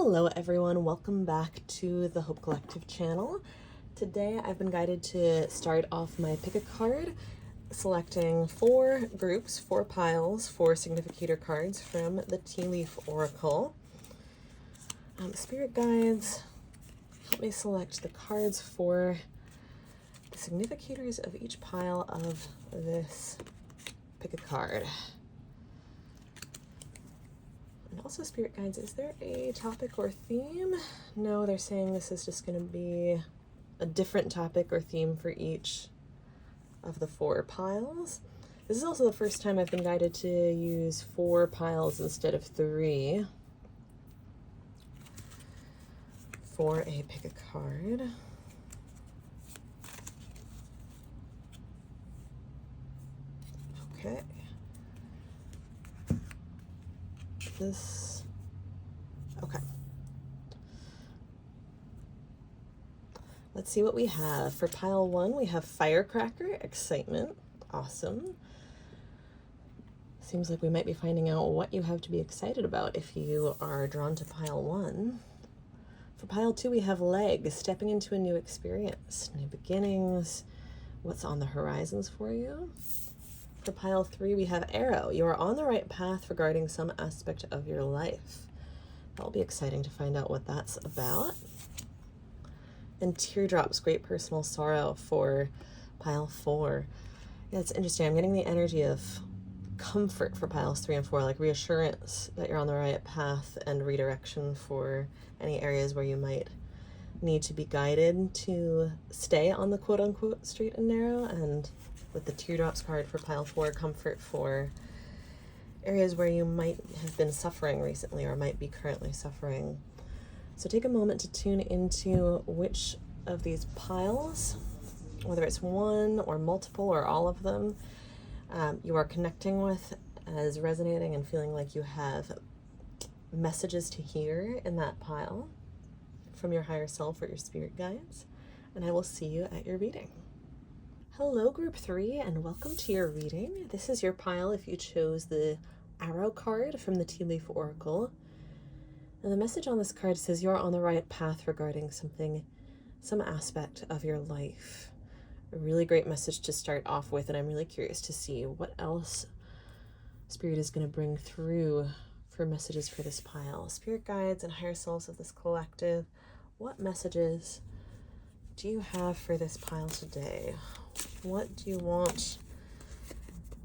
Hello everyone, welcome back to the Hope Collective channel. Today I've been guided to start off my pick a card, selecting 4 groups, 4 piles, 4 significator cards from the Tea Leaf Oracle. Spirit guides, help me select the cards for the significators of each pile of this pick a card. And also, spirit guides, is there a topic or theme? No, they're saying this is just going to be a different topic or theme for each of the 4 piles. This is also the first time I've been guided to use 4 piles instead of 3 for a pick a card. Okay. Okay. Let's see what we have. For pile 1, we have Firecracker, Excitement. Awesome. Seems like we might be finding out what you have to be excited about if you are drawn to pile 1. For pile 2, we have Leg, Stepping into a new experience, new beginnings, what's on the horizons for you. For pile 3, we have Arrow. You are on the right path regarding some aspect of your life. That'll be exciting to find out what that's about. And Teardrops, Great Personal Sorrow for pile 4. Yeah, it's interesting. I'm getting the energy of comfort for piles 3 and 4, like reassurance that you're on the right path and redirection for any areas where you might need to be guided to stay on the quote-unquote straight and narrow, and with the Teardrops card for pile 4, comfort for areas where you might have been suffering recently or might be currently suffering. So take a moment to tune into which of these piles, whether it's one or multiple or all of them, you are connecting with as resonating and feeling like you have messages to hear in that pile from your higher self or your spirit guides. And I will see you at your reading. Hello, Group 3, and welcome to your reading. This is your pile if you chose the Arrow card from the Tea Leaf Oracle. And the message on this card says you're on the right path regarding some aspect of your life. A really great message to start off with, and I'm really curious to see what else Spirit is going to bring through for messages for this pile. Spirit guides and higher selves of this collective, what messages do you have for this pile today? What do you want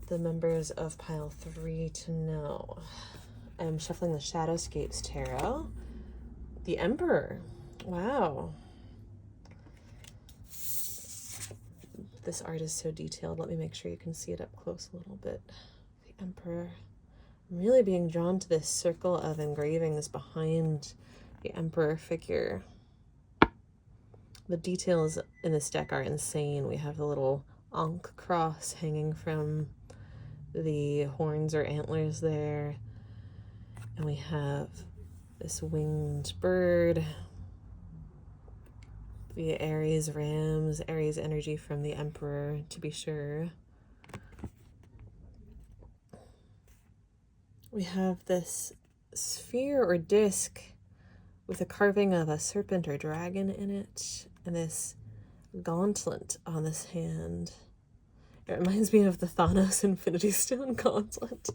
the members of pile 3 to know? I'm shuffling the Shadowscapes Tarot. The Emperor. Wow. This art is so detailed. Let me make sure you can see it up close a little bit. The Emperor. I'm really being drawn to this circle of engravings behind the Emperor figure. The details in this deck are insane. We have the little Ankh cross hanging from the horns or antlers there. And we have this winged bird, the Aries rams, Aries energy from the Emperor, to be sure. We have this sphere or disc with a carving of a serpent or dragon in it, and this gauntlet on this hand. It reminds me of the Thanos Infinity Stone gauntlet.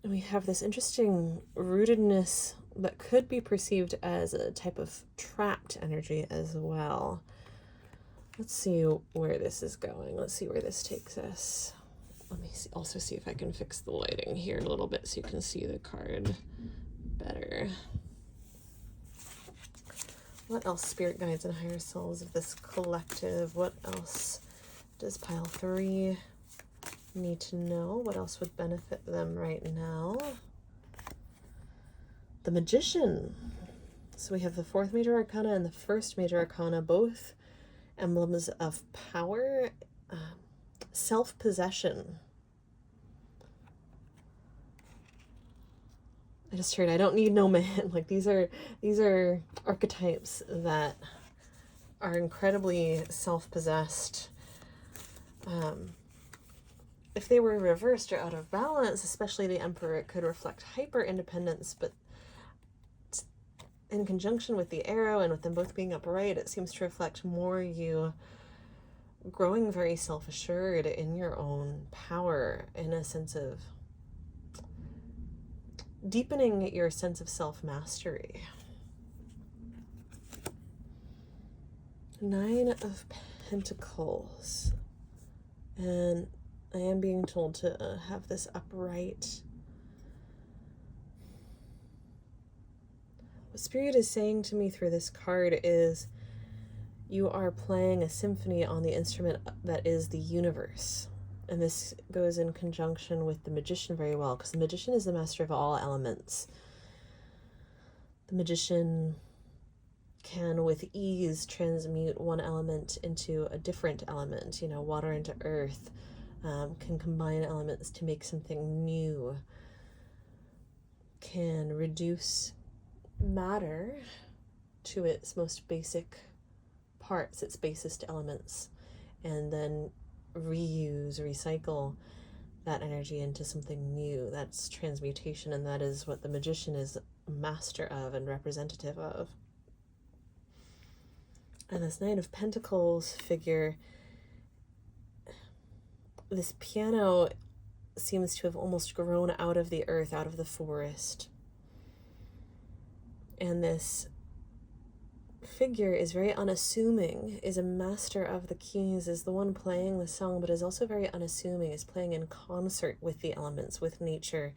And we have this interesting rootedness that could be perceived as a type of trapped energy as well. Let's see where this is going. Let's see where this takes us. Let me also see if I can fix the lighting here a little bit so you can see the card better. What else, spirit guides and higher selves of this collective? What else does pile 3 need to know? What else would benefit them right now? The Magician. So we have the 4th major arcana and the 1st major arcana, both emblems of power, self-possession. I just heard I don't need no man. Like these are archetypes that are incredibly self-possessed, if they were reversed or out of balance, especially the Emperor, it could reflect hyper independence, but in conjunction with the Arrow and with them both being upright, it seems to reflect more you growing very self-assured in your own power, in a sense of deepening your sense of self-mastery. 9 of Pentacles. And I am being told to have this upright. What Spirit is saying to me through this card is you are playing a symphony on the instrument that is the universe. And this goes in conjunction with the Magician very well, because the Magician is the master of all elements. The Magician can with ease transmute one element into a different element, water into earth, can combine elements to make something new, can reduce matter to its most basic parts, its basest elements, and then reuse, recycle that energy into something new. That's transmutation, and that is what the Magician is a master of and representative of. And this 9 of Pentacles figure, this piano seems to have almost grown out of the earth, out of the forest. And this figure is very unassuming, is a master of the keys, is the one playing the song, but is also very unassuming, is playing in concert with the elements, with nature,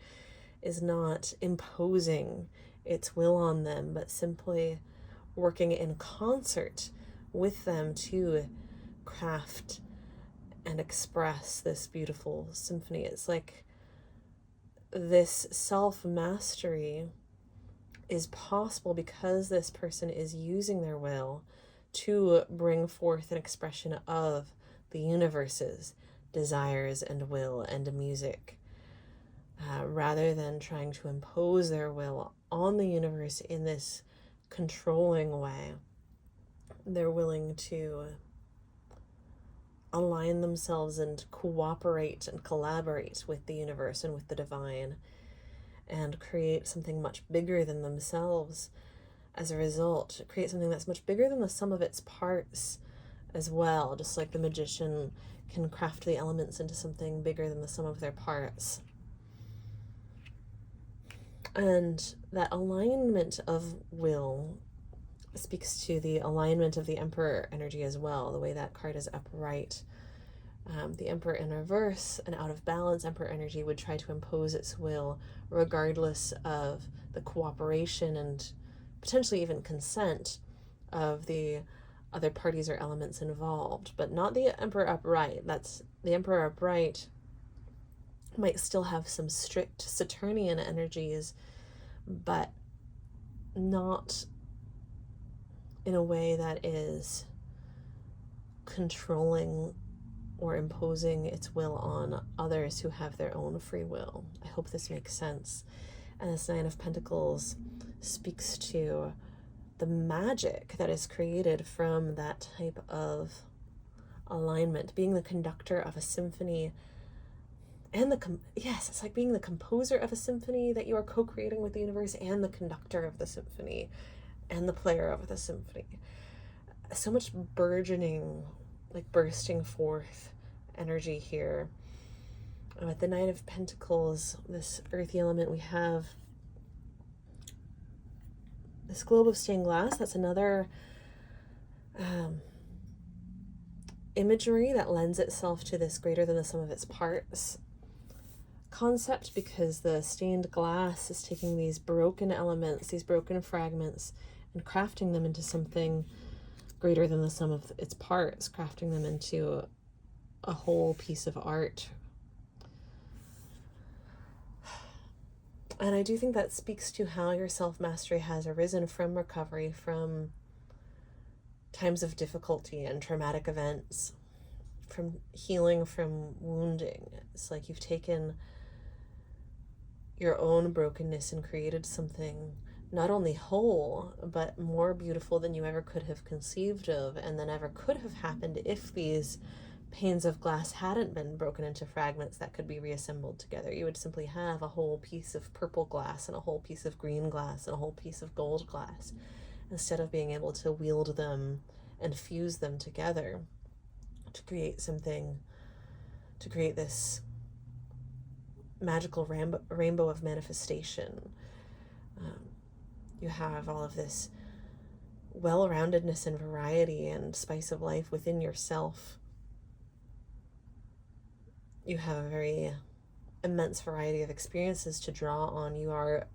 is not imposing its will on them, but simply working in concert with them to craft and express this beautiful symphony. It's like this self-mastery is possible because this person is using their will to bring forth an expression of the universe's desires and will and music, rather than trying to impose their will on the universe in this controlling way. They're willing to align themselves and cooperate and collaborate with the universe and with the divine, and create something much bigger than themselves as a result. Create something that's much bigger than the sum of its parts as well, just like the Magician can craft the elements into something bigger than the sum of their parts. And that alignment of will speaks to the alignment of the Emperor energy as well, the way that card is upright. The Emperor in reverse, an out of balance Emperor energy, would try to impose its will regardless of the cooperation and potentially even consent of the other parties or elements involved, but not the Emperor upright. That's the Emperor upright might still have some strict Saturnian energies, but not in a way that is controlling or imposing its will on others who have their own free will. I hope this makes sense. And this 9 of Pentacles speaks to the magic that is created from that type of alignment, being the conductor of a symphony, and it's like being the composer of a symphony that you are co-creating with the universe, and the conductor of the symphony, and the player of the symphony. So much burgeoning, like bursting forth energy here. At the 9 of Pentacles, this earthy element, we have this globe of stained glass. That's another imagery that lends itself to this greater than the sum of its parts concept, because the stained glass is taking these broken elements, these broken fragments, and crafting them into something greater than the sum of its parts, crafting them into a whole piece of art. And I do think that speaks to how your self-mastery has arisen from recovery, from times of difficulty and traumatic events, from healing from wounding. It's like you've taken your own brokenness and created something not only whole, but more beautiful than you ever could have conceived of, and than ever could have happened if these panes of glass hadn't been broken into fragments that could be reassembled together. You would simply have a whole piece of purple glass and a whole piece of green glass and a whole piece of gold glass, instead of being able to wield them and fuse them together to create something, to create this magical rainbow of manifestation. You have all of this well-roundedness and variety and spice of life within yourself. You have a very immense variety of experiences to draw on. You are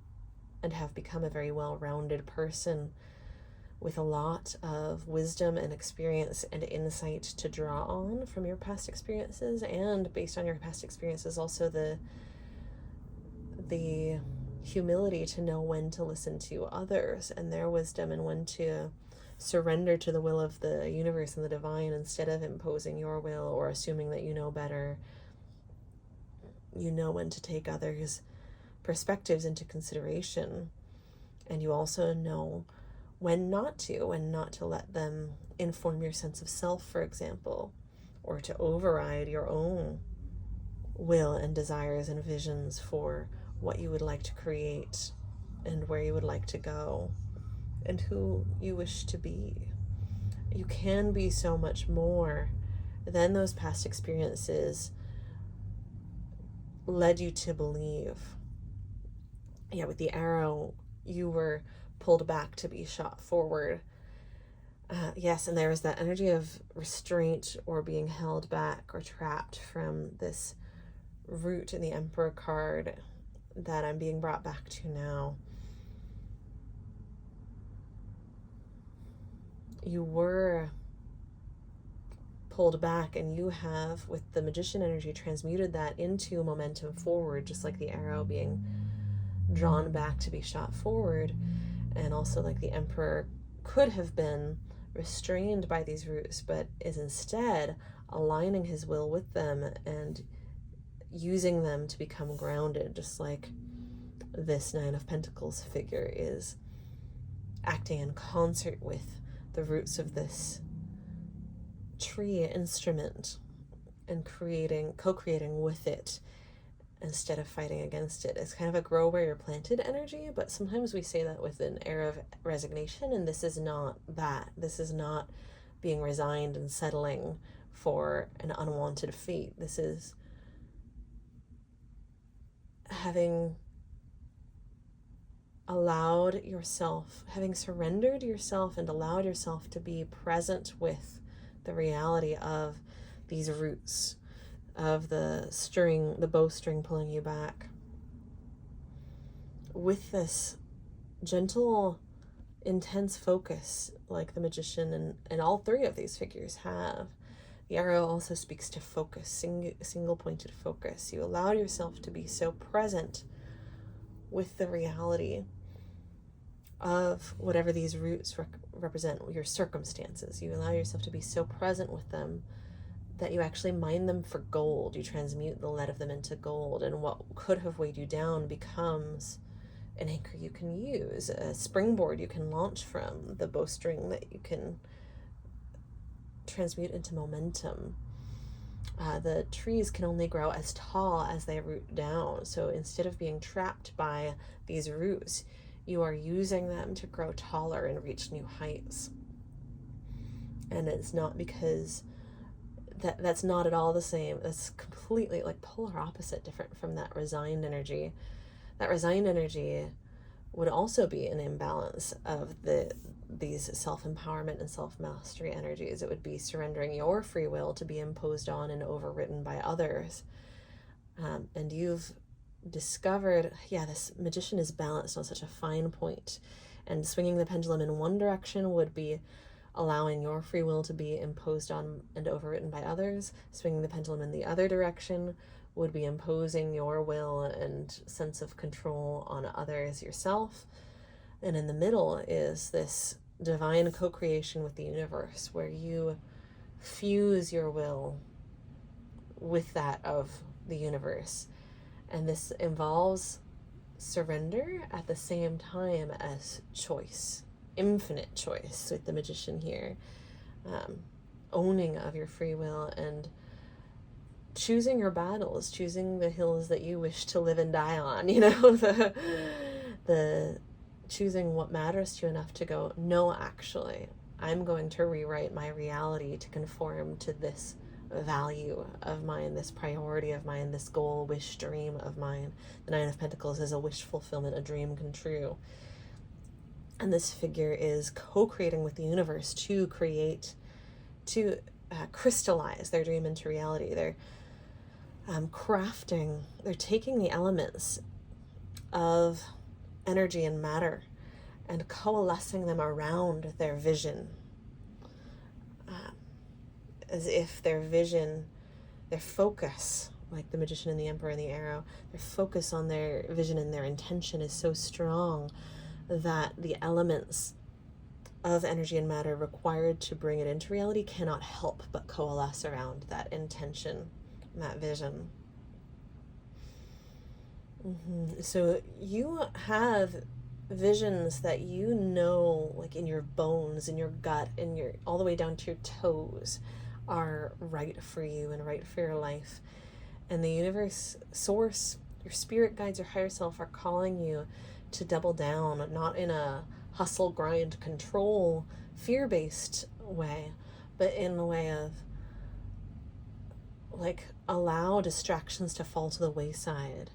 and have become a very well-rounded person with a lot of wisdom and experience and insight to draw on from your past experiences, and based on your past experiences also the humility to know when to listen to others and their wisdom, and when to surrender to the will of the universe and the divine instead of imposing your will or assuming that you know better. You know when to take others' perspectives into consideration, and you also know when not to let them inform your sense of self, for example, or to override your own will and desires and visions for what you would like to create and where you would like to go and who you wish to be. You can be so much more than those past experiences led you to believe. Yeah, with the arrow, you were pulled back to be shot forward. Yes, and there was that energy of restraint or being held back or trapped from this root in the Emperor card that I'm being brought back to now. You were pulled back, and you have, with the Magician energy, transmuted that into momentum forward, just like the arrow being drawn back to be shot forward. And also like the Emperor could have been restrained by these roots, but is instead aligning his will with them and using them to become grounded, just like this Nine of Pentacles figure is acting in concert with the roots of this tree instrument and co-creating with it instead of fighting against it. It's kind of a grow where you're planted energy, but sometimes we say that with an air of resignation, and this is not that. This is not being resigned and settling for an unwanted fate. This is having surrendered yourself and allowed yourself to be present with the reality of these roots, of the bowstring pulling you back. With this gentle, intense focus, like the Magician and all three of these figures have. The arrow also speaks to focus, single-pointed focus. You allow yourself to be so present with the reality of whatever these roots represent, your circumstances. You allow yourself to be so present with them that you actually mine them for gold. You transmute the lead of them into gold, and what could have weighed you down becomes an anchor you can use, a springboard you can launch from, the bowstring that you can transmute into momentum. The trees can only grow as tall as they root down, so instead of being trapped by these roots, you are using them to grow taller and reach new heights. And it's not because that's not at all the same. That's completely like polar opposite, different from that resigned energy. That resigned energy would also be an imbalance of these self-empowerment and self-mastery energies. It would be surrendering your free will to be imposed on and overridden by others. And you've discovered, this Magician is balanced on such a fine point. And swinging the pendulum in one direction would be allowing your free will to be imposed on and overwritten by others. Swinging the pendulum in the other direction would be imposing your will and sense of control on others, yourself. And in the middle is this divine co-creation with the universe, where you fuse your will with that of the universe. And this involves surrender at the same time as choice, infinite choice with the Magician here, owning of your free will and choosing your battles, choosing the hills that you wish to live and die on, you know, the choosing what matters to you enough to go, no, actually, I'm going to rewrite my reality to conform to this value of mine, this priority of mine, this goal, wish, dream of mine. The Nine of Pentacles is a wish fulfillment, a dream come true. And this figure is co-creating with the universe to create, to crystallize their dream into reality. They're crafting, they're taking the elements of energy and matter and coalescing them around their vision, as if their vision, their focus, like the Magician and the Emperor and the Arrow, their focus on their vision and their intention is so strong that the elements of energy and matter required to bring it into reality cannot help but coalesce around that intention, that vision. So you have visions that you know, like in your bones, in your gut, in your all the way down to your toes, are right for you and right for your life. And the universe, source, your spirit guides, your higher self are calling you to double down, not in a hustle, grind, control, fear-based way, but in the way of like allow distractions to fall to the wayside.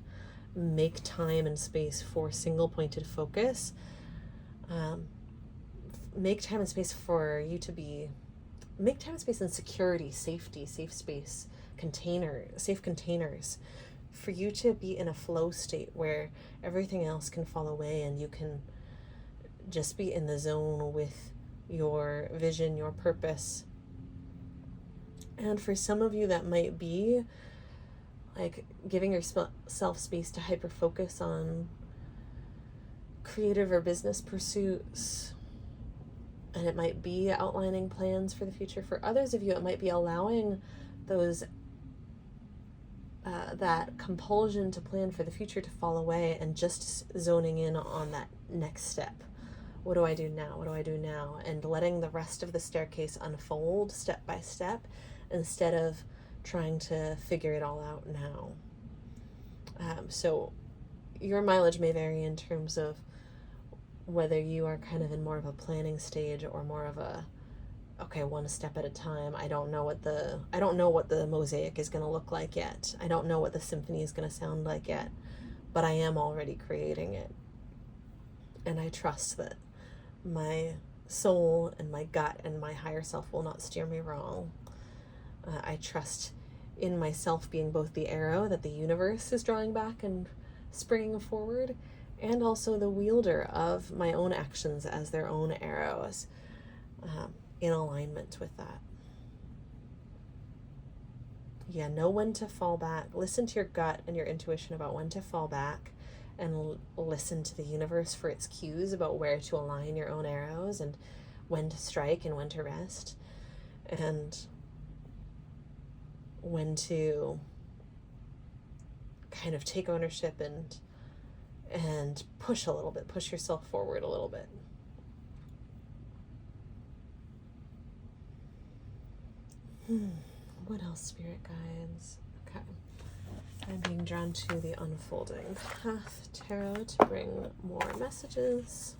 Make time and space for single pointed focus. Make time and space for you to be, make time and space and security, safety, safe space, safe containers for you to be in a flow state where everything else can fall away and you can just be in the zone with your vision, your purpose. And for some of you, that might be like giving yourself space to hyper focus on creative or business pursuits. And it might be outlining plans for the future. For others of you, it might be allowing those that compulsion to plan for the future to fall away and just zoning in on that next step. What do I do now? What do I do now? And letting the rest of the staircase unfold step by step instead of trying to figure it all out now. So your mileage may vary in terms of whether you are kind of in more of a planning stage or more of a, okay, one step at a time. I don't know what the mosaic is going to look like yet. I don't know what the symphony is going to sound like yet, but I am already creating it. And I trust that my soul and my gut and my higher self will not steer me wrong. I trust in myself being both the arrow that the universe is drawing back and springing forward, and also the wielder of my own actions as their own arrows, in alignment with that. Yeah, know when to fall back. Listen to your gut and your intuition about when to fall back, and listen to the universe for its cues about where to align your own arrows and when to strike and when to rest, and when to kind of take ownership and push a little bit, push yourself forward a little bit. What else, Spirit Guides? Okay. I'm being drawn to the Unfolding Path Tarot to bring more messages.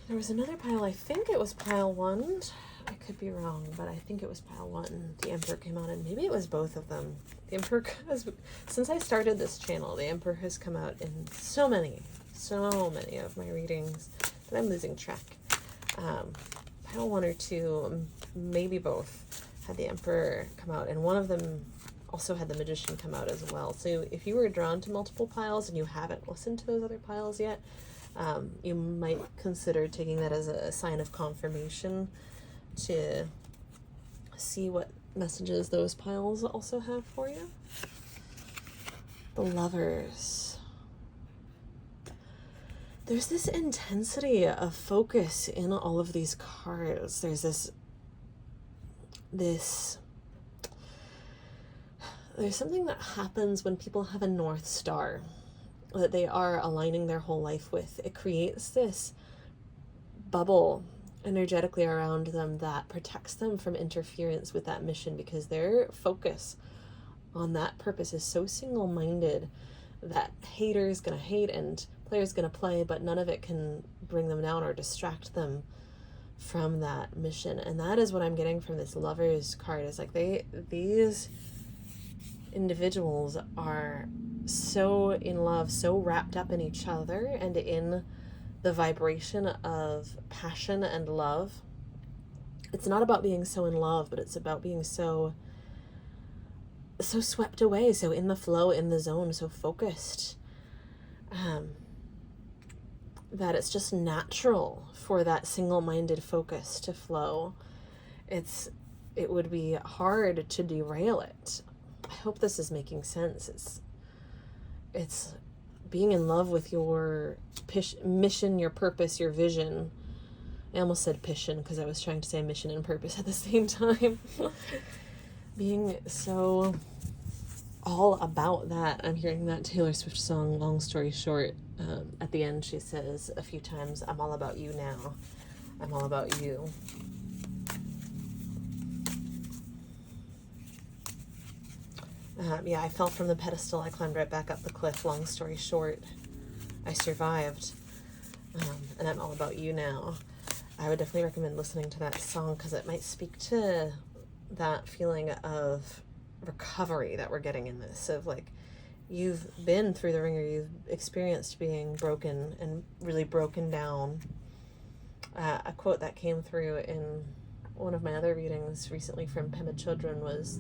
There was another pile, I think it was pile 1. I could be wrong, but I think it was pile 1. The Emperor came out, and maybe it was both of them. The Emperor has, since I started this channel, the Emperor has come out in so many of my readings that I'm losing track. Pile 1 or 2, maybe both, had the Emperor come out, and one of them also had the Magician come out as well. So if you were drawn to multiple piles and you haven't listened to those other piles yet, you might consider taking that as a sign of confirmation to see what messages those piles also have for you. The Lovers. There's this intensity of focus in all of these cards. There's there's something that happens when people have a North Star that they are aligning their whole life with. It creates this bubble energetically around them that protects them from interference with that mission, because their focus on that purpose is so single-minded that hater's gonna hate and player's gonna play, but none of it can bring them down or distract them from that mission. And that is what I'm getting from this Lovers card, is like these individuals are so in love, so wrapped up in each other and in the vibration of passion and love. It's not about being so in love, but it's about being so swept away, so in the flow, in the zone, so focused, that it's just natural for that single-minded focus to flow. It would be hard to derail it. I hope this is making sense. It's being in love with your mission, your purpose, your vision. I almost said pission because I was trying to say mission and purpose at the same time. Being so all about that. I'm hearing that Taylor Swift song, Long Story Short. At the end, she says a few times, I'm all about you now. I'm all about you. Yeah, I fell from the pedestal. I climbed right back up the cliff. Long story short, I survived. And I'm all about you now. I would definitely recommend listening to that song because it might speak to that feeling of recovery that we're getting in this. Of like, you've been through the ringer, you've experienced being broken and really broken down. A quote that came through in one of my other readings recently from Pema Chodron was,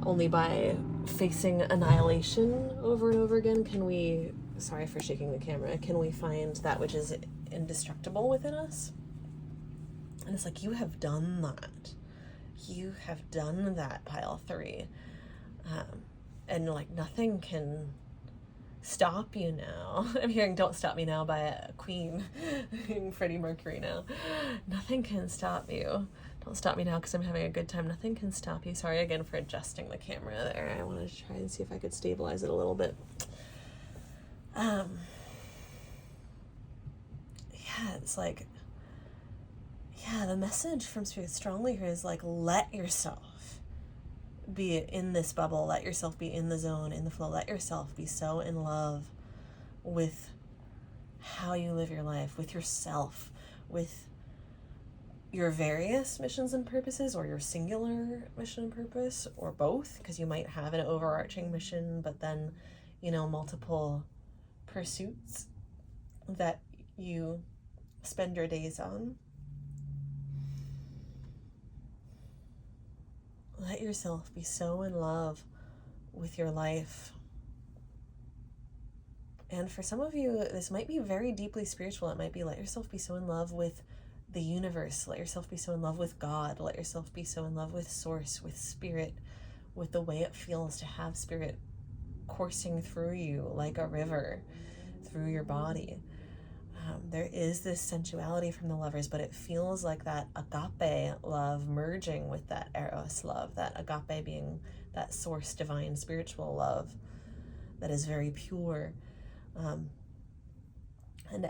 only by facing annihilation over and over again can we, sorry for shaking the camera, can we find that which is indestructible within us. And it's like, you have done that. You have done that, pile 3. And like, nothing can stop you now. I'm hearing Don't Stop Me Now by a Queen, Freddie Mercury now. Nothing can stop you. Don't stop me now because I'm having a good time. Nothing can stop you. Sorry again for adjusting the camera there. I wanted to try and see if I could stabilize it a little bit. Yeah, it's like, yeah, the message from Spirit strongly here is like, let yourself be in this bubble. Let yourself be in the zone, in the flow. Let yourself be so in love with how you live your life, with yourself, with your various missions and purposes, or your singular mission and purpose, or both, because you might have an overarching mission, but then, you know, multiple pursuits that you spend your days on. Let yourself be so in love with your life. And for some of you, this might be very deeply spiritual. It might be let yourself be so in love with the universe. Let yourself be so in love with God. Let yourself be so in love with Source, with Spirit, with the way it feels to have Spirit coursing through you like a river through your body. There is this sensuality from the Lovers, but it feels like that agape love merging with that eros love, that agape being that source, divine, spiritual love that is very pure. And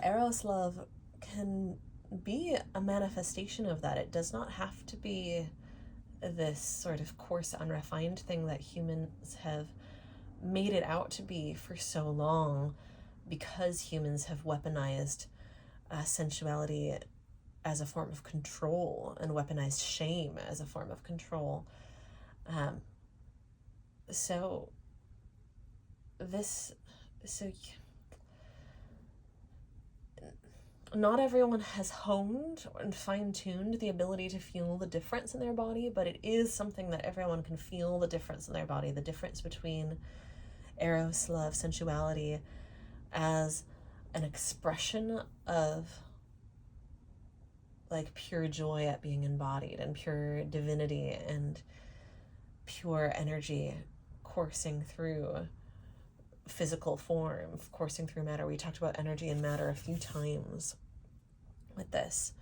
eros love can be a manifestation of that. It does not have to be this sort of coarse, unrefined thing that humans have made it out to be for so long, because humans have weaponized sensuality as a form of control and weaponized shame as a form of control. Not everyone has honed and fine-tuned the ability to feel the difference in their body, but it is something that everyone can feel the difference in their body, the difference between eros, love, sensuality as an expression of like pure joy at being embodied, and pure divinity and pure energy coursing through physical form, coursing through matter. We talked about energy and matter a few times with this.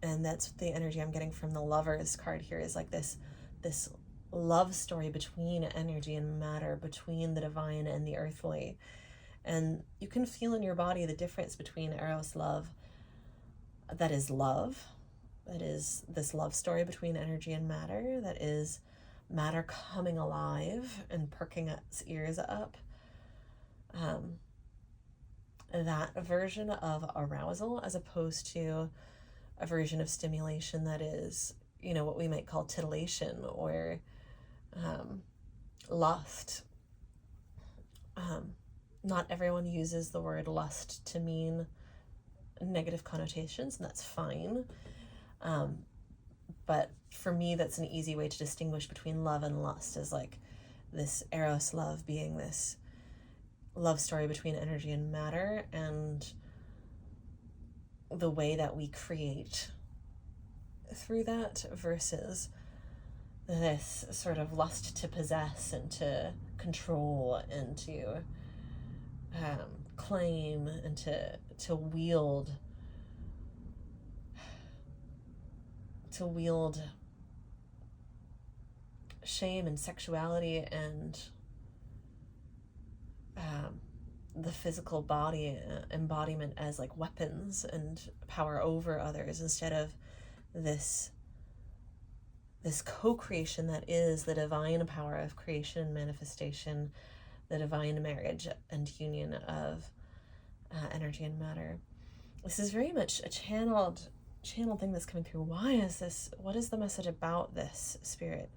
And that's the energy I'm getting from the Lovers card here, is like this love story between energy and matter, between the divine and the earthly. And you can feel in your body the difference between Eros love, that is love, that is this love story between energy and matter, that is matter coming alive and perking its ears up. That version of arousal, as opposed to a version of stimulation that is, you know, what we might call titillation or lust. Not everyone uses the word lust to mean negative connotations, and that's fine. But for me, that's an easy way to distinguish between love and lust, is like this Eros love being this love story between energy and matter, and the way that we create through that, versus this sort of lust to possess and to control and to claim and to wield shame and sexuality and the physical body embodiment as like weapons and power over others, instead of this co-creation that is the divine power of creation and manifestation, the divine marriage and union of energy and matter. This is very much a channeled thing that's coming through. Why is this? What is the message about this, Spirit?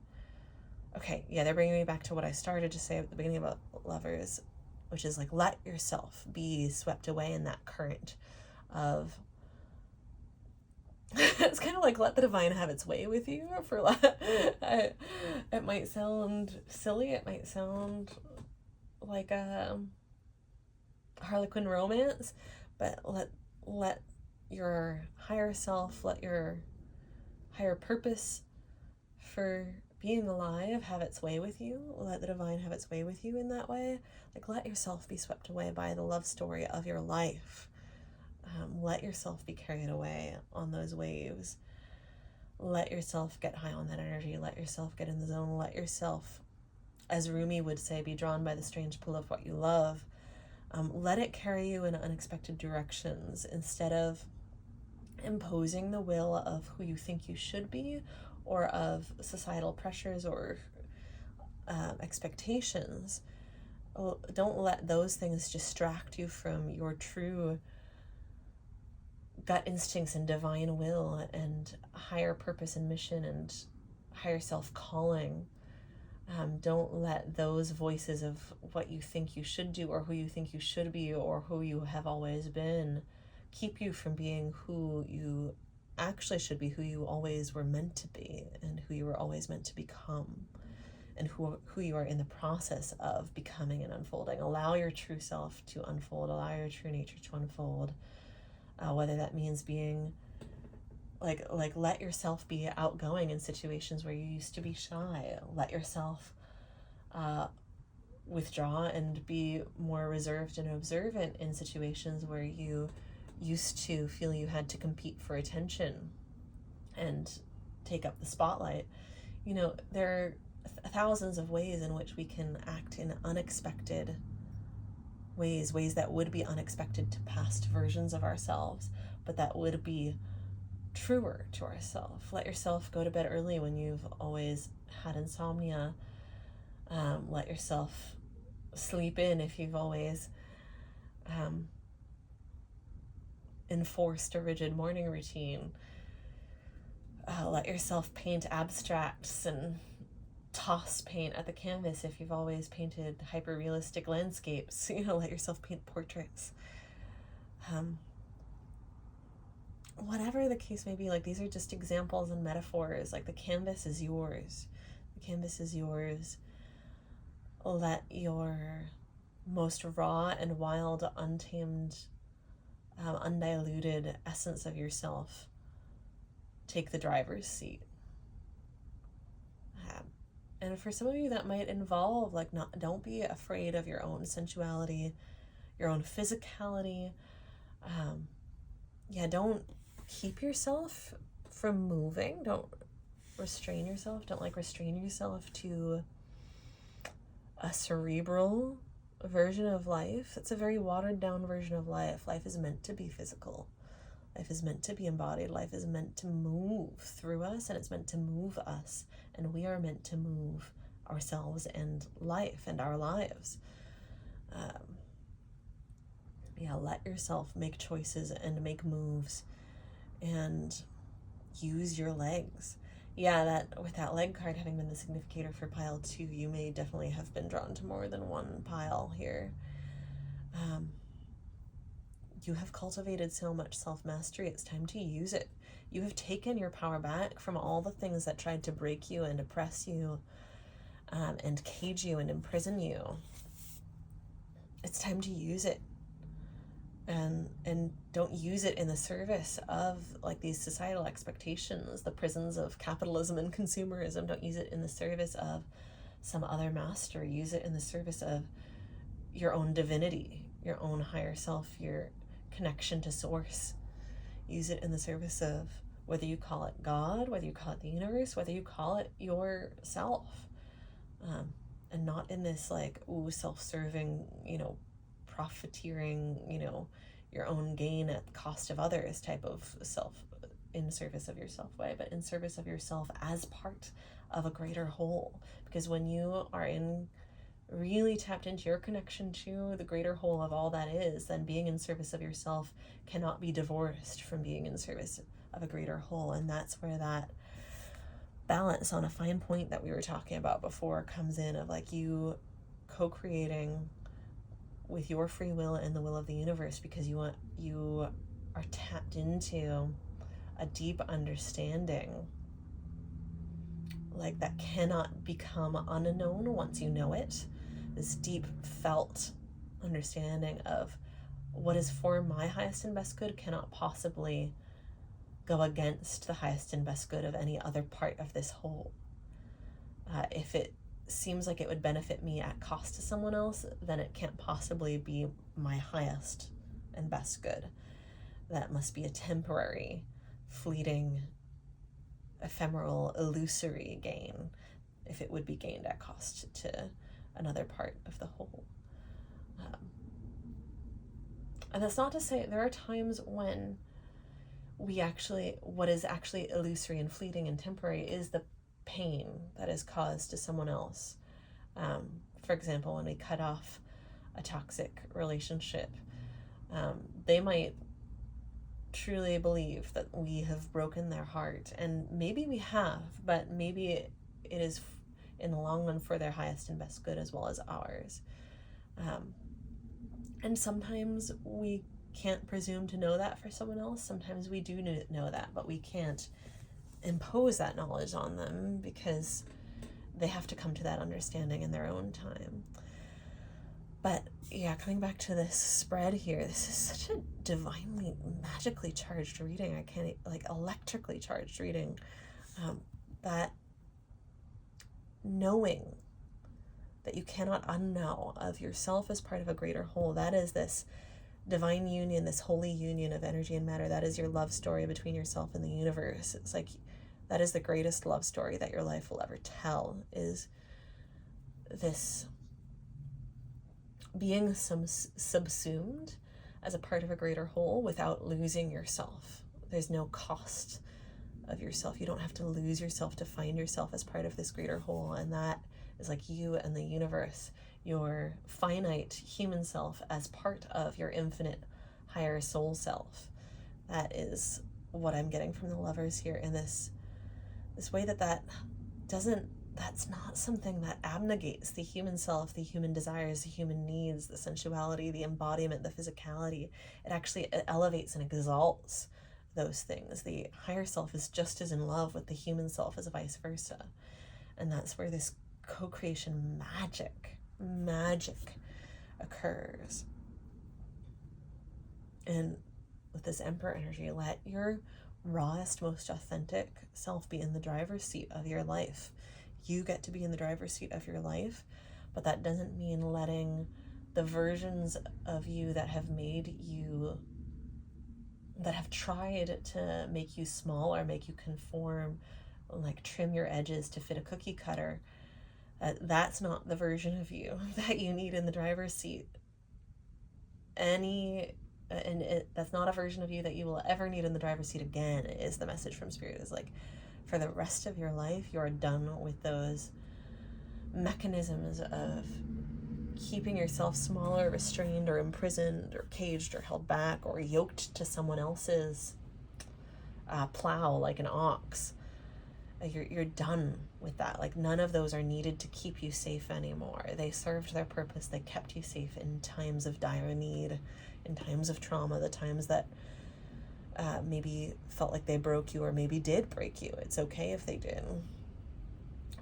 Okay, yeah, they're bringing me back to what I started to say at the beginning about lovers, which is like, let yourself be swept away in that current of it's kind of like, let the divine have its way with you. It might sound silly, it might sound like a Harlequin romance, but let your higher self, let your higher purpose for being alive have its way with you. Let the divine have its way with you in that way. Like, let yourself be swept away by the love story of your life. Let yourself be carried away on those waves. Let yourself get high on that energy. Let yourself get in the zone. Let yourself, as Rumi would say, be drawn by the strange pull of what you love. Let it carry you in unexpected directions, instead of imposing the will of who you think you should be, or of societal pressures or expectations. Don't let those things distract you from your true gut instincts and divine will and higher purpose and mission and higher self calling. Don't let those voices of what you think you should do, or who you think you should be, or who you have always been, keep you from being who you actually should be, who you always were meant to be, and who you were always meant to become, and who you are in the process of becoming and unfolding. Allow your true self to unfold. Allow your true nature to unfold. Whether that means being like let yourself be outgoing in situations where you used to be shy. Let yourself withdraw and be more reserved and observant in situations where you used to feel you had to compete for attention and take up the spotlight. You know, there are thousands of ways in which we can act in unexpected ways that would be unexpected to past versions of ourselves, but that would be truer to ourselves. Let yourself go to bed early when you've always had insomnia. Let yourself sleep in if you've always enforced a rigid morning routine. Let yourself paint abstracts and toss paint at the canvas if you've always painted hyper-realistic landscapes. You know, let yourself paint portraits. Whatever the case may be, like, these are just examples and metaphors. Like, the canvas is yours. The canvas is yours. Let your most raw and wild, untamed, undiluted essence of yourself take the driver's seat. And for some of you, that might involve, like, don't be afraid of your own sensuality, your own physicality. Don't keep yourself from moving. Don't restrain yourself. Don't restrain yourself to a cerebral version of life, it's a very watered down version of life. Life is meant to be physical. Life is meant to be embodied. Life is meant to move through us, and it's meant to move us. And we are meant to move ourselves and life and our lives. Let yourself make choices and make moves and use your legs. That with that leg card having been the significator for pile 2, you may definitely have been drawn to more than one pile here. You have cultivated so much self-mastery. It's time to use it. You have taken your power back from all the things that tried to break you and oppress you, and cage you and imprison you. It's time to use it. And don't use it in the service of like these societal expectations, the prisons of capitalism and consumerism. Don't use it in the service of some other master. Use it in the service of your own divinity, your own higher self, your connection to source. Use it in the service of whether you call it God, whether you call it the universe, whether you call it yourself, and not in this like self-serving, profiteering, your own gain at the cost of others type of self, in service of yourself way, but in service of yourself as part of a greater whole. Because when you are really tapped into your connection to the greater whole of all that is, then being in service of yourself cannot be divorced from being in service of a greater whole. And that's where that balance on a fine point that we were talking about before comes in, of like you co-creating with your free will and the will of the universe, because you are tapped into a deep understanding like that cannot become unknown once you know it. This deep felt understanding of what is for my highest and best good cannot possibly go against the highest and best good of any other part of this whole. If it seems like it would benefit me at cost to someone else, then it can't possibly be my highest and best good. That must be a temporary, fleeting, ephemeral, illusory gain, if it would be gained at cost to another part of the whole. And that's not to say there are times when what is actually illusory and fleeting and temporary is the pain that is caused to someone else. For example, when we cut off a toxic relationship, they might truly believe that we have broken their heart, and maybe we have, but maybe it is in the long run for their highest and best good as well as ours. And sometimes we can't presume to know that for someone else. Sometimes we do know that, but we can't impose that knowledge on them because they have to come to that understanding in their own time. But coming back to this spread here, this is such a divinely, magically charged reading. I can't, electrically charged reading. That knowing that you cannot unknow of yourself as part of a greater whole, that is this divine union, this holy union of energy and matter. That is your love story between yourself and the universe. It's like that is the greatest love story that your life will ever tell, is this being subsumed as a part of a greater whole without losing yourself. There's no cost of yourself. You don't have to lose yourself to find yourself as part of this greater whole. And that is like you and the universe, your finite human self as part of your infinite higher soul self. That is what I'm getting from the Lovers here in this way that's not something that abnegates the human self, the human desires, the human needs, the sensuality, the embodiment, the physicality. It actually elevates and exalts those things. The higher self is just as in love with the human self as vice versa. And that's where this co-creation magic occurs. And with this Emperor energy, let your rawest, most authentic self be in the driver's seat of your life. You get to be in the driver's seat of your life, but that doesn't mean letting the versions of you that have tried to make you small or make you conform, like trim your edges to fit a cookie cutter, That's not the version of you that you need in the driver's seat. That's not a version of you that you will ever need in the driver's seat again, is the message from Spirit. Is like, for the rest of your life, you're done with those mechanisms of keeping yourself small or restrained or imprisoned or caged or held back or yoked to someone else's plow like an ox. You're done with that. Like, none of those are needed to keep you safe anymore. They served their purpose. They kept you safe in times of dire need, in times of trauma, the times that maybe felt like they broke you or maybe did break you. It's okay if they did.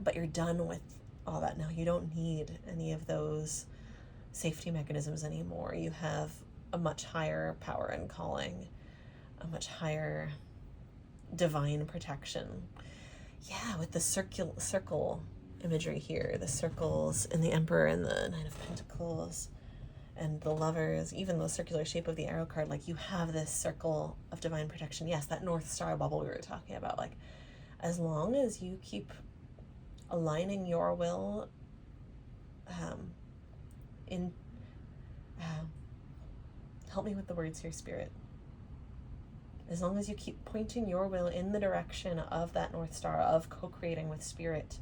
But you're done with all that now. You don't need any of those safety mechanisms anymore. You have a much higher power and calling, a much higher divine protection. Yeah, with the circle imagery here, the circles and the Emperor and the Nine of Pentacles and the Lovers, even the circular shape of the arrow card, like, you have this circle of divine protection. Yes, that North Star bubble we were talking about, like, as long as you keep aligning your will help me with the words here, Spirit. As long as you keep pointing your will in the direction of that North Star, of co-creating with Spirit,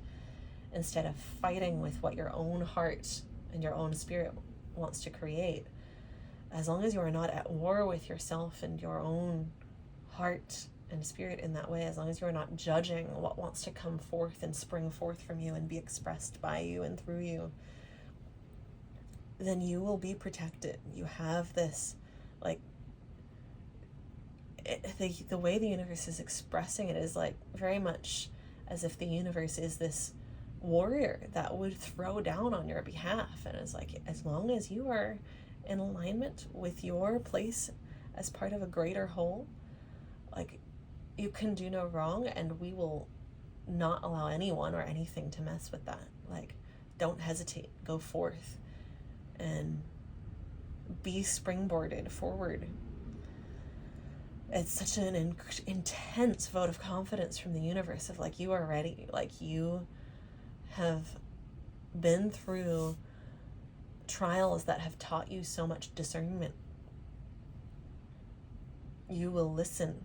instead of fighting with what your own heart and your own spirit wants to create, as long as you are not at war with yourself and your own heart and spirit in that way, as long as you are not judging what wants to come forth and spring forth from you and be expressed by you and through you, then you will be protected. You have this, like, the way the universe is expressing it is like very much as if the universe is this warrior that would throw down on your behalf, and it's like, as long as you are in alignment with your place as part of a greater whole, like, you can do no wrong, and we will not allow anyone or anything to mess with that. Like, don't hesitate, go forth and be springboarded forward. It's such an intense vote of confidence from the universe of, like, you are ready. Like, you have been through trials that have taught you so much discernment. You will listen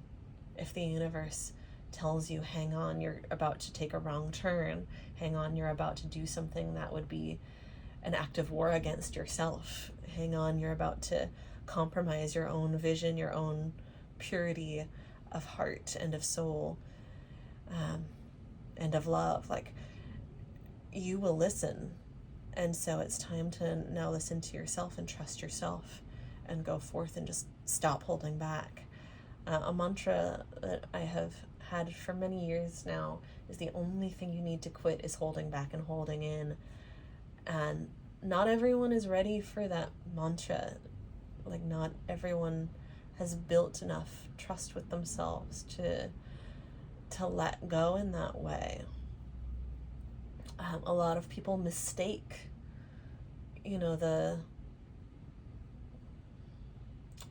if the universe tells you, hang on, you're about to take a wrong turn. Hang on, you're about to do something that would be an act of war against yourself. Hang on, you're about to compromise your own vision, your own purity of heart and of soul, and of love. Like, you will listen. And so it's time to now listen to yourself and trust yourself and go forth and just stop holding back. A mantra that I have had for many years now is, the only thing you need to quit is holding back and holding in. And not everyone is ready for that mantra. Like, not everyone has built enough trust with themselves to let go in that way. A lot of people mistake, you know, the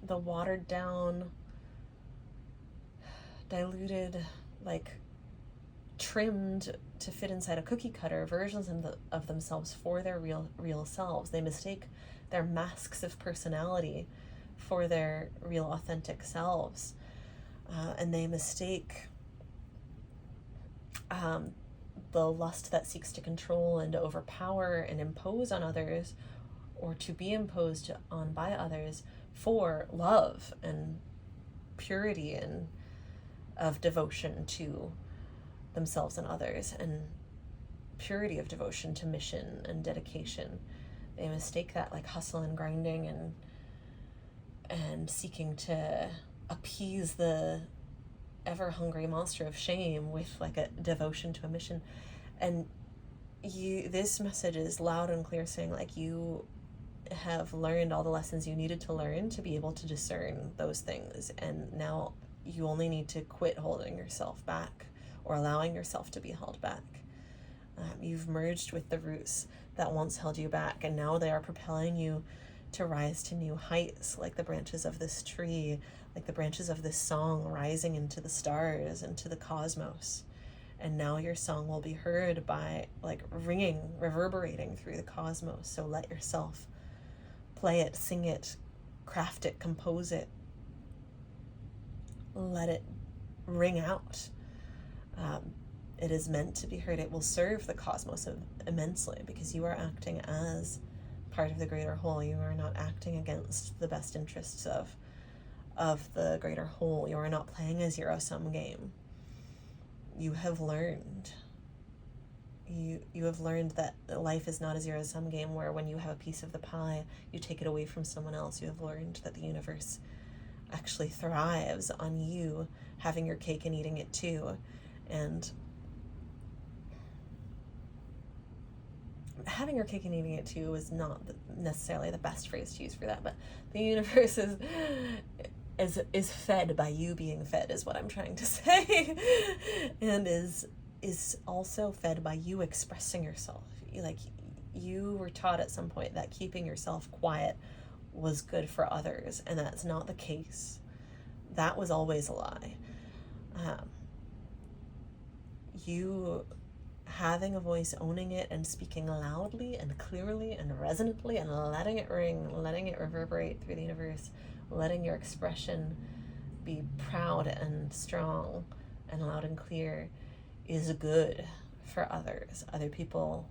watered down, diluted, like, trimmed to fit inside a cookie cutter versions of themselves for their real selves. They mistake their masks of personality for their real authentic selves, and they mistake the lust that seeks to control and overpower and impose on others, or to be imposed on by others, for love and purity and of devotion to themselves and others, and purity of devotion to mission and dedication. They mistake that, like, hustle and grinding and seeking to appease the ever hungry monster of shame with, like, a devotion to a mission. And this message is loud and clear, saying, like, you have learned all the lessons you needed to learn to be able to discern those things, and now you only need to quit holding yourself back or allowing yourself to be held back. You've merged with the roots that once held you back, and now they are propelling you to rise to new heights, like the branches of this tree, like the branches of this song rising into the stars and to the cosmos. And now your song will be heard by, like, ringing, reverberating through the cosmos. So let yourself play it, sing it, craft it, compose it. Let it ring out. It is meant to be heard. It will serve the cosmos immensely, because you are acting as part of the greater whole. You are not acting against the best interests of the greater whole. You are not playing a zero-sum game. You have learned. You have learned that life is not a zero-sum game where when you have a piece of the pie, you take it away from someone else. You have learned that the universe actually thrives on you having your cake and eating it too. And having your cake and eating it too is not necessarily the best phrase to use for that, but the universe is fed by you being fed, is what I'm trying to say. And is also fed by you expressing yourself. Like, you were taught at some point that keeping yourself quiet was good for others, and that's not the case. That was always a lie. You having a voice, owning it, and speaking loudly and clearly and resonantly and letting it ring, letting it reverberate through the universe, letting your expression be proud and strong and loud and clear is good for others. Other people,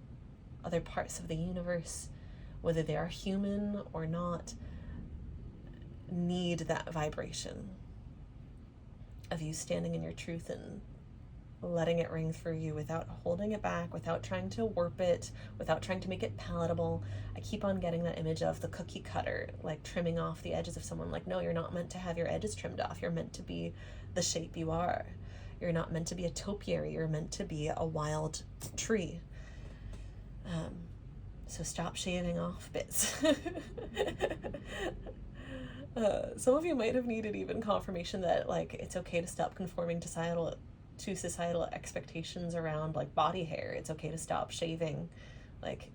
other parts of the universe, whether they are human or not, need that vibration of you standing in your truth and letting it ring through you without holding it back, without trying to warp it, without trying to make it palatable. I keep on getting that image of the cookie cutter, like trimming off the edges of someone. Like, no, you're not meant to have your edges trimmed off. You're meant to be the shape you are. You're not meant to be a topiary. You're meant to be a wild tree. So stop shaving off bits. Some of you might have needed even confirmation that, like, it's okay to stop conforming to societal expectations around, like, body hair. It's okay to stop shaving. Like,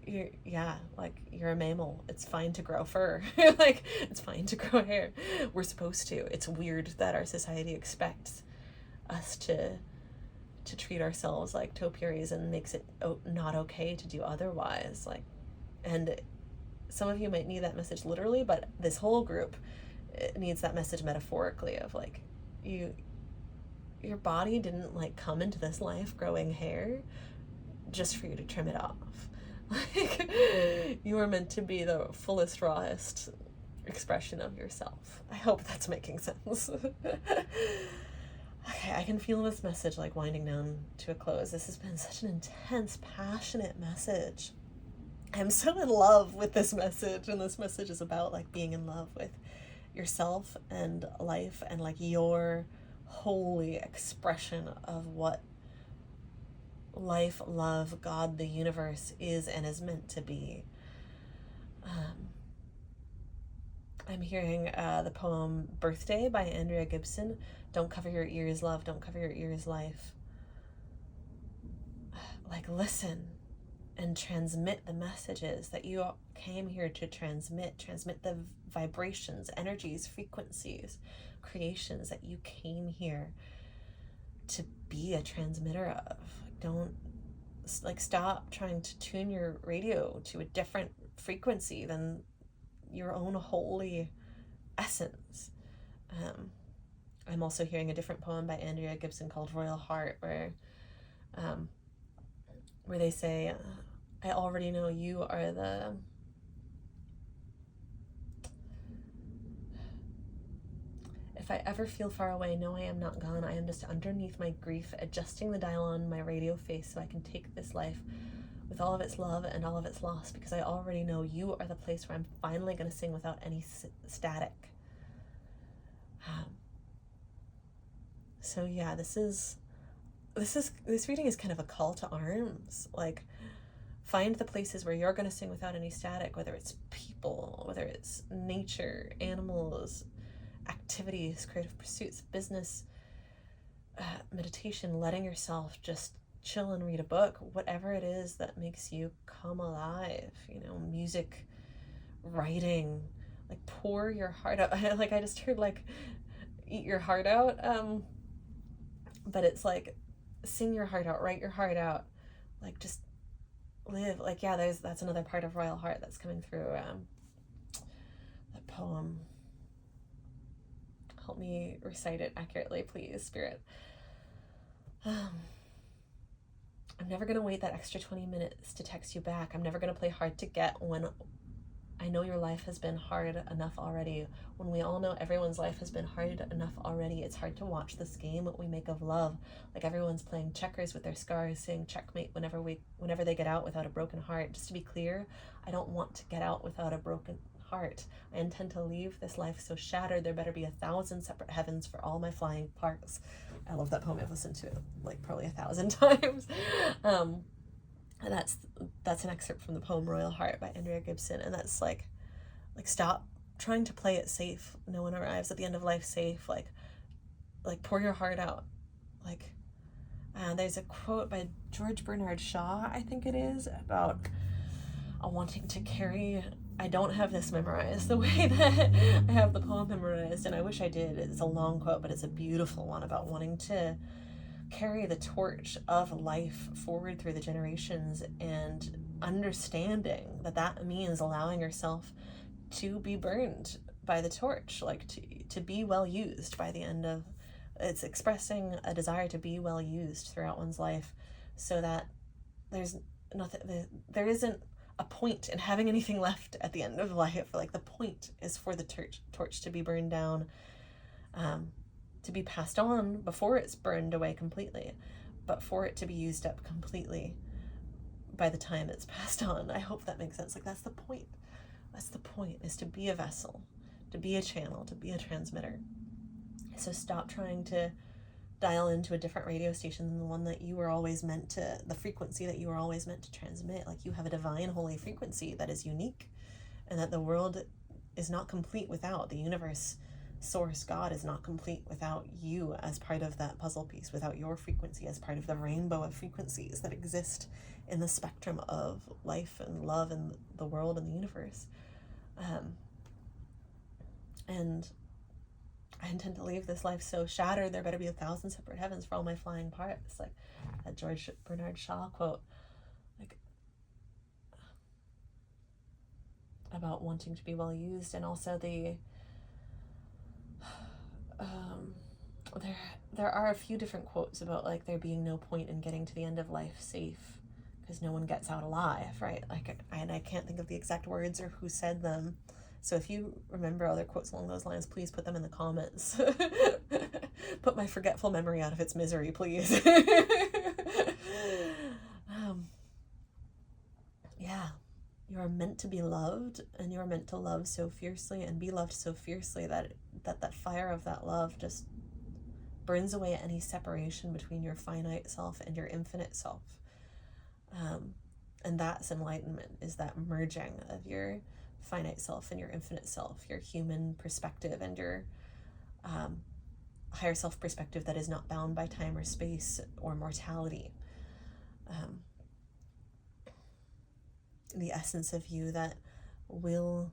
you're a mammal. It's fine to grow fur. Like, it's fine to grow hair. We're supposed to. It's weird that our society expects us to treat ourselves like topiaries and makes it not okay to do otherwise. Like, and some of you might need that message literally, but this whole group needs that message metaphorically of, like, your body didn't, like, come into this life growing hair just for you to trim it off. Like, you are meant to be the fullest, rawest expression of yourself. I hope that's making sense. Okay, I can feel this message, like, winding down to a close. This has been such an intense, passionate message. I'm so in love with this message, and this message is about, like, being in love with yourself and life and, like, your holy expression of what life, love, God, the universe is and is meant to be. I'm hearing the poem Birthday by Andrea Gibson. Don't cover your ears, love. Don't cover your ears, life. Like, listen and transmit the messages that you came here to transmit. Transmit the vibrations, energies, frequencies, creations that you came here to be a transmitter of. Don't, like, stop trying to tune your radio to a different frequency than your own holy essence. I'm also hearing a different poem by Andrea Gibson called Royal Heart, where they say, I already know you are the if I ever feel far away, no, I am not gone. I am just underneath my grief, adjusting the dial on my radio face so I can take this life with all of its love and all of its loss, because I already know you are the place where I'm finally going to sing without any static. So yeah, this reading is kind of a call to arms. Like, find the places where you're going to sing without any static, whether it's people, whether it's nature, animals, activities, creative pursuits, business, meditation, letting yourself just chill and read a book, whatever it is that makes you come alive, music, writing, like, pour your heart out. Like, I just heard, like, eat your heart out, but it's like sing your heart out, write your heart out, like just live. Like, yeah, that's another part of Royal Heart that's coming through. That poem. Help me recite it accurately, please, Spirit. I'm never going to wait that extra 20 minutes to text you back. I'm never going to play hard to get when I know your life has been hard enough already. When we all know everyone's life has been hard enough already, it's hard to watch this game we make of love. Like everyone's playing checkers with their scars, saying checkmate whenever they get out without a broken heart. Just to be clear, I don't want to get out without a broken heart. I intend to leave this life so shattered there better be 1,000 separate heavens for all my flying parts. I love that poem. I've listened to it like probably 1,000 times. And that's an excerpt from the poem Royal Heart by Andrea Gibson. And that's like stop trying to play it safe. No one arrives at the end of life safe. Like pour your heart out. Like there's a quote by George Bernard Shaw, I think it is, about wanting to carry. I don't have this memorized the way that I have the poem memorized, and I wish I did. It's a long quote, but it's a beautiful one about wanting to carry the torch of life forward through the generations, and understanding that means allowing yourself to be burned by the torch, like to be well used by the end of. It's expressing a desire to be well used throughout one's life, so that there isn't a point in having anything left at the end of life. Like the point is for the torch to be burned down, to be passed on before it's burned away completely, but for it to be used up completely by the time it's passed on. I hope that makes sense. Like that's the point. That's the point, is to be a vessel, to be a channel, to be a transmitter. So stop trying to dial into a different radio station than the one that you were always meant to, the frequency that you were always meant to transmit. Like you have a divine holy frequency that is unique, and that the world is not complete without. The universe, source, God is not complete without you as part of that puzzle piece, without your frequency as part of the rainbow of frequencies that exist in the spectrum of life and love and the world and the universe. And I intend to leave this life so shattered there better be 1,000 separate heavens for all my flying parts. Like that George Bernard Shaw quote, like about wanting to be well used. And also there are a few different quotes about like there being no point in getting to the end of life safe, because no one gets out alive, right? Like I can't think of the exact words or who said them. So if you remember other quotes along those lines, please put them in the comments. Put my forgetful memory out of its misery, please. Yeah, you are meant to be loved, and you are meant to love so fiercely and be loved so fiercely that fire of that love just burns away any separation between your finite self and your infinite self. And that's enlightenment, is that merging of your finite self and your infinite self, your human perspective and your higher self perspective that is not bound by time or space or mortality. The essence of you that will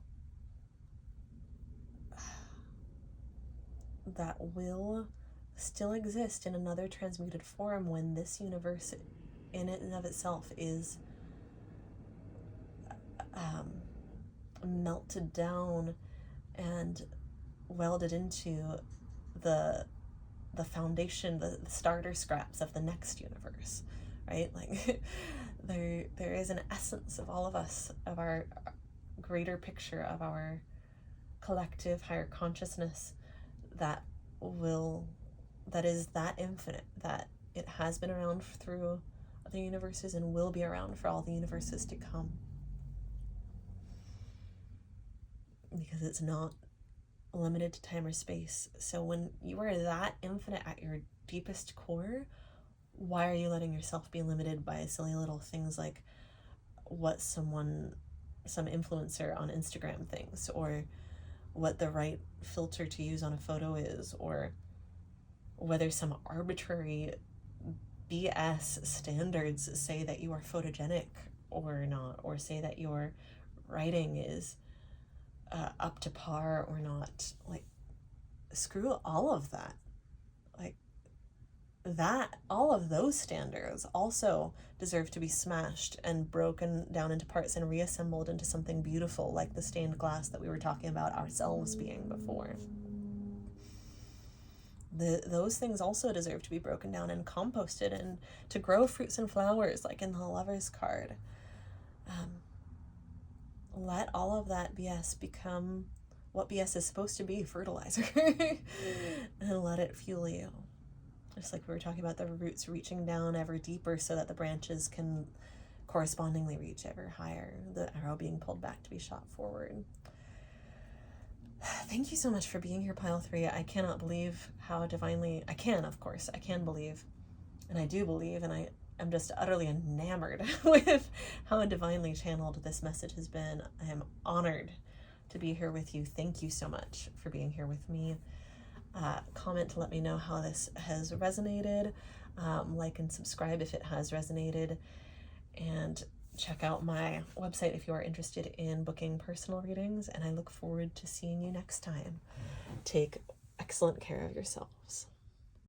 still exist in another transmuted form when this universe in and of itself is melted down and welded into the foundation, the starter scraps of the next universe, right? Like there is an essence of all of us, of our greater picture, of our collective higher consciousness that is that infinite, that it has been around through other universes and will be around for all the universes to come. Because it's not limited to time or space. So when you are that infinite at your deepest core, why are you letting yourself be limited by silly little things like what some influencer on Instagram thinks, or what the right filter to use on a photo is, or whether some arbitrary BS standards say that you are photogenic or not, or say that your writing is up to par or not. Like, screw all of that. Like, that all of those standards also deserve to be smashed and broken down into parts and reassembled into something beautiful, like the stained glass that we were talking about ourselves being before. Those things also deserve to be broken down and composted and to grow fruits and flowers, like in the Lover's card. Let all of that BS become what BS is supposed to be, fertilizer, and let it fuel you. Just like we were talking about the roots reaching down ever deeper so that the branches can correspondingly reach ever higher, the arrow being pulled back to be shot forward. Thank you so much for being here, Pile 3. I cannot believe how divinely, I can believe, and I do believe, and I'm just utterly enamored with how divinely channeled this message has been. I am honored to be here with you. Thank you so much for being here with me. Comment to let me know how this has resonated. Like and subscribe if it has resonated. And check out my website if you are interested in booking personal readings. And I look forward to seeing you next time. Take excellent care of yourselves.